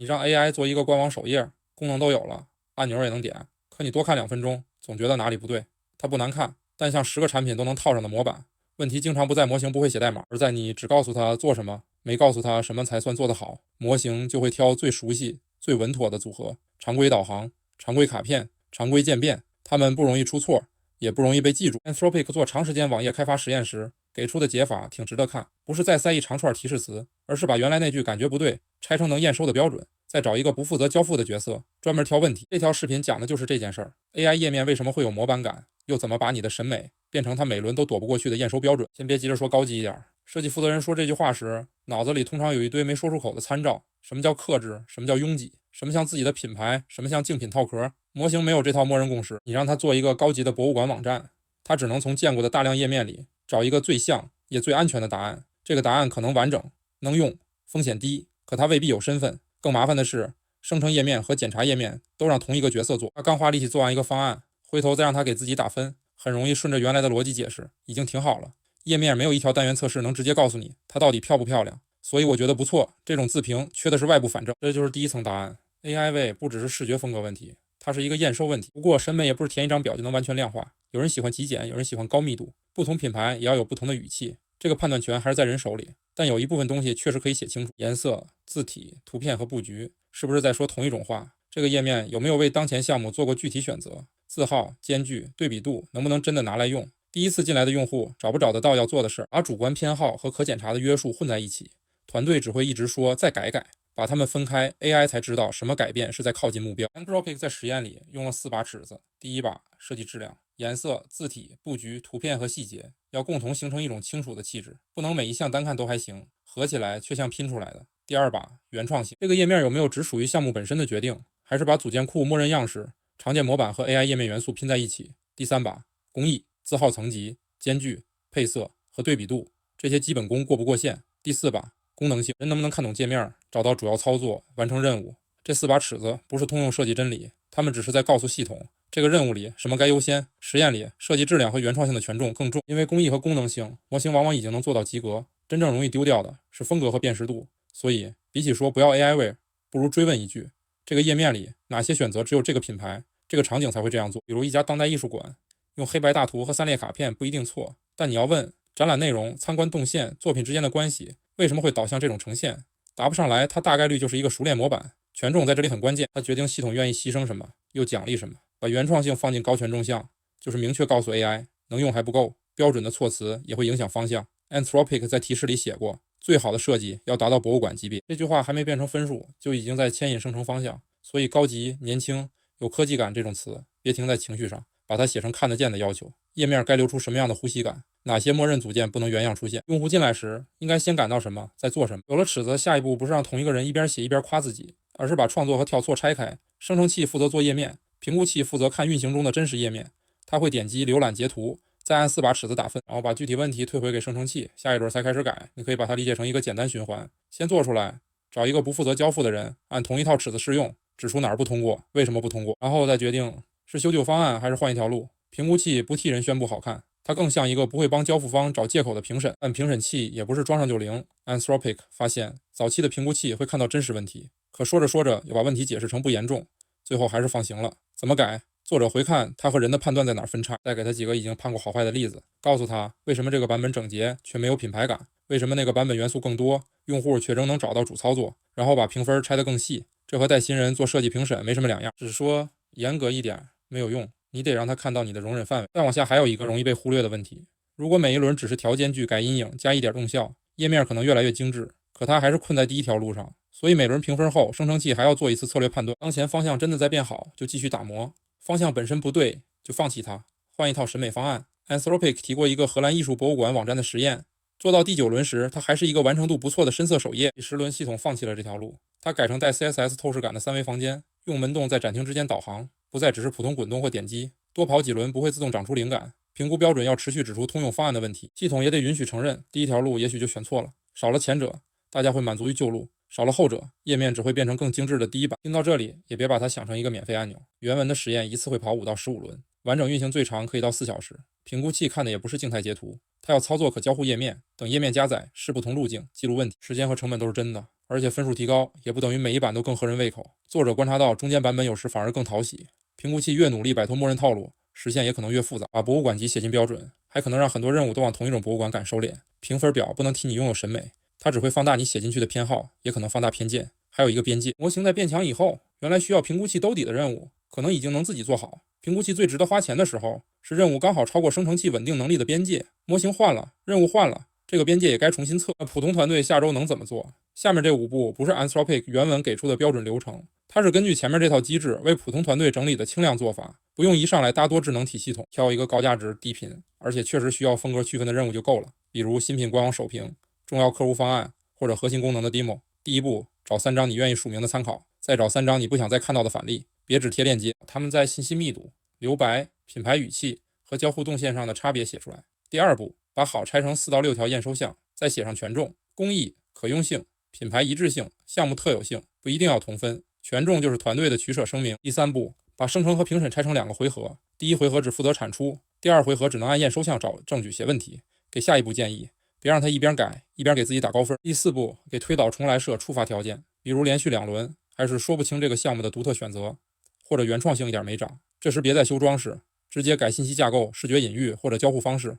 你让 AI 做一个官网首页，功能都有了，按钮也能点，可你多看2分钟，总觉得哪里不对。它不难看，但像10个产品都能套上的模板，问题经常不在模型不会写代码，而在你只告诉它做什么，没告诉它什么才算做得好，模型就会挑最熟悉、最稳妥的组合，常规导航、常规卡片、常规渐变，它们不容易出错，也不容易被记住。Anthropic 做长时间网页开发实验时，给出的解法挺值得看，不是再塞一长串提示词，而是把原来那句感觉不对拆成能验收的标准，再找一个不负责交付的角色，专门挑问题。这条视频讲的就是这件事儿。AI 页面为什么会有模板感，又怎么把你的审美变成它每轮都躲不过去的验收标准？先别急着说高级一点，设计负责人说这句话时，脑子里通常有一堆没说出口的参照。什么叫克制？什么叫拥挤？什么像自己的品牌？什么像竞品套壳？模型没有这套默认共识，你让它做一个高级的博物馆网站，它只能从见过的大量页面里找一个最像也最安全的答案。这个答案可能完整、能用、风险低，可它未必有身份。更麻烦的是，生成页面和检查页面都让同一个角色做，他刚花力气做完一个方案，回头再让他给自己打分，很容易顺着原来的逻辑解释，已经挺好了。页面没有一条单元测试能直接告诉你它到底漂不漂亮，所以我觉得不错。这种自评缺的是外部反证，这就是第一层答案。AI 位不只是视觉风格问题，它是一个验收问题。不过审美也不是填一张表就能完全量化，有人喜欢极简，有人喜欢高密度，不同品牌也要有不同的语气，这个判断权还是在人手里。但有一部分东西确实可以写清楚，颜色、字体、图片和布局是不是在说同一种话？这个页面有没有为当前项目做过具体选择？字号、间距、对比度能不能真的拿来用？第一次进来的用户找不找得到要做的事，把主观偏好和可检查的约束混在一起，团队只会一直说再改改，把它们分开 ，AI 才知道什么改变是在靠近目标。Anthropic 在实验里用了4把尺子，第一把设计质量，颜色、字体、布局、图片和细节要共同形成一种清楚的气质，不能每一项单看都还行，合起来却像拼出来的。第二把原创性，这个页面有没有只属于项目本身的决定，还是把组件库默认样式、常见模板和 AI 页面元素拼在一起？第三把工艺、字号层级、间距、配色和对比度，这些基本功过不过线？第四把功能性，人能不能看懂界面，找到主要操作，完成任务？这4把尺子不是通用设计真理，他们只是在告诉系统，这个任务里什么该优先。实验里，设计质量和原创性的权重更重，因为工艺和功能性，模型往往已经能做到及格，真正容易丢掉的是风格和辨识度。所以，比起说不要 AI 味，不如追问一句：这个页面里哪些选择只有这个品牌、这个场景才会这样做？比如一家当代艺术馆，用黑白大图和3列卡片不一定错，但你要问展览内容、参观动线、作品之间的关系为什么会导向这种呈现，答不上来，它大概率就是一个熟练模板。权重在这里很关键，它决定系统愿意牺牲什么，又奖励什么。把原创性放进高权重项，就是明确告诉 AI 能用还不够，标准的措辞也会影响方向。Anthropic 在提示里写过，最好的设计要达到博物馆级别。这句话还没变成分数，就已经在牵引生成方向。所以高级、年轻、有科技感这种词，别停在情绪上，把它写成看得见的要求。页面该留出什么样的呼吸感？哪些默认组件不能原样出现？用户进来时应该先感到什么，再做什么？有了尺子，下一步不是让同一个人一边写一边夸自己，而是把创作和跳错拆开。生成器负责做页面，评估器负责看运行中的真实页面。它会点击浏览截图，再按4把尺子打分，然后把具体问题退回给生成器，下一轮才开始改。你可以把它理解成一个简单循环，先做出来，找一个不负责交付的人，按同一套尺子试用，指出哪儿不通过，为什么不通过，然后再决定是修旧方案还是换一条路。评估器不替人宣布好看，它更像一个不会帮交付方找借口的评审，但评审器也不是装上就灵。Anthropic 发现，早期的评估器会看到真实问题，可说着说着又把问题解释成不严重，最后还是放行了。怎么改？作者回看他和人的判断在哪儿分叉，再给他几个已经判过好坏的例子，告诉他为什么这个版本整洁却没有品牌感，为什么那个版本元素更多，用户却仍能找到主操作，然后把评分拆得更细。这和带新人做设计评审没什么两样，只是说严格一点没有用，你得让他看到你的容忍范围。再往下还有一个容易被忽略的问题，如果每一轮只是调间距、改阴影、加一点动效，页面可能越来越精致，可它还是困在第一条路上。所以每轮评分后，生成器还要做一次策略判断，当前方向真的在变好，就继续打磨；方向本身不对，就放弃它，换一套审美方案。Anthropic 提过一个荷兰艺术博物馆网站的实验，做到第9轮时，它还是一个完成度不错的深色首页。第10轮系统放弃了这条路，它改成带 CSS 透视感的3维房间，用门洞在展厅之间导航，不再只是普通滚动或点击，多跑几轮不会自动长出灵感。评估标准要持续指出通用方案的问题，系统也得允许承认第一条路也许就选错了，少了前者，大家会满足于旧路，少了后者，页面只会变成更精致的第一版。听到这里，也别把它想成一个免费按钮。原文的实验一次会跑5到15轮，完整运行最长可以到4小时。评估器看的也不是静态截图，它要操作可交互页面，等页面加载，试不同路径，记录问题，时间和成本都是真的。而且分数提高也不等于每一版都更合人胃口。作者观察到，中间版本有时反而更讨喜。评估器越努力摆脱默认套路，实现也可能越复杂。把博物馆级写进标准，还可能让很多任务都往同一种博物馆赶收敛。评分表不能替你拥有审美，它只会放大你写进去的偏好，也可能放大偏见。还有一个边界，模型在变强以后，原来需要评估器兜底的任务，可能已经能自己做好。评估器最值得花钱的时候，是任务刚好超过生成器稳定能力的边界。模型换了，任务换了，这个边界也该重新测。那普通团队下周能怎么做？下面这5步不是 Anthropic 原文给出的标准流程，它是根据前面这套机制为普通团队整理的轻量做法，不用一上来搭多智能体系统，挑一个高价值低频，而且确实需要风格区分的任务就够了。比如新品官网首评、重要客户方案或者核心功能的 demo。第一步，找3张你愿意署名的参考，再找3张你不想再看到的反例，别只贴链接，他们在信息密度、留白、品牌语气和交互动线上的差别写出来。第二步，把好拆成4到6条验收项，再写上权重、公益、可用性、品牌一致性、项目特有性，不一定要同分，权重就是团队的取舍声明。第三步，把生成和评审拆成2个回合，第一回合只负责产出，第2回合只能按验收项找证据写问题，给下一步建议，别让他一边改一边给自己打高分。第4步，给推导重来设触发条件，比如连续2轮，还是说不清这个项目的独特选择，或者原创性一点没涨，这时别再修装饰，直接改信息架构、视觉隐喻或者交互方式。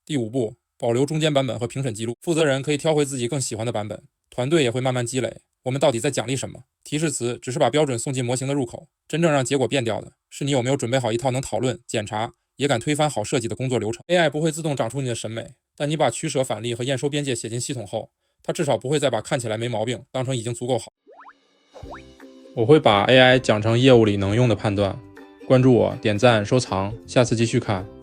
第5步，保留中间版本和评审记录，负责人可以挑回自己更喜欢的版本，团队也会慢慢积累。我们到底在奖励什么？提示词只是把标准送进模型的入口，真正让结果变掉的是你有没有准备好一套能讨论、检查也敢推翻好设计的工作流程。 AI 不会自动长出你的审美，但你把取舍反例和验收边界写进系统后，它至少不会再把看起来没毛病当成已经足够好。我会把 AI 讲成业务里能用的判断。关注我，点赞收藏，下次继续看。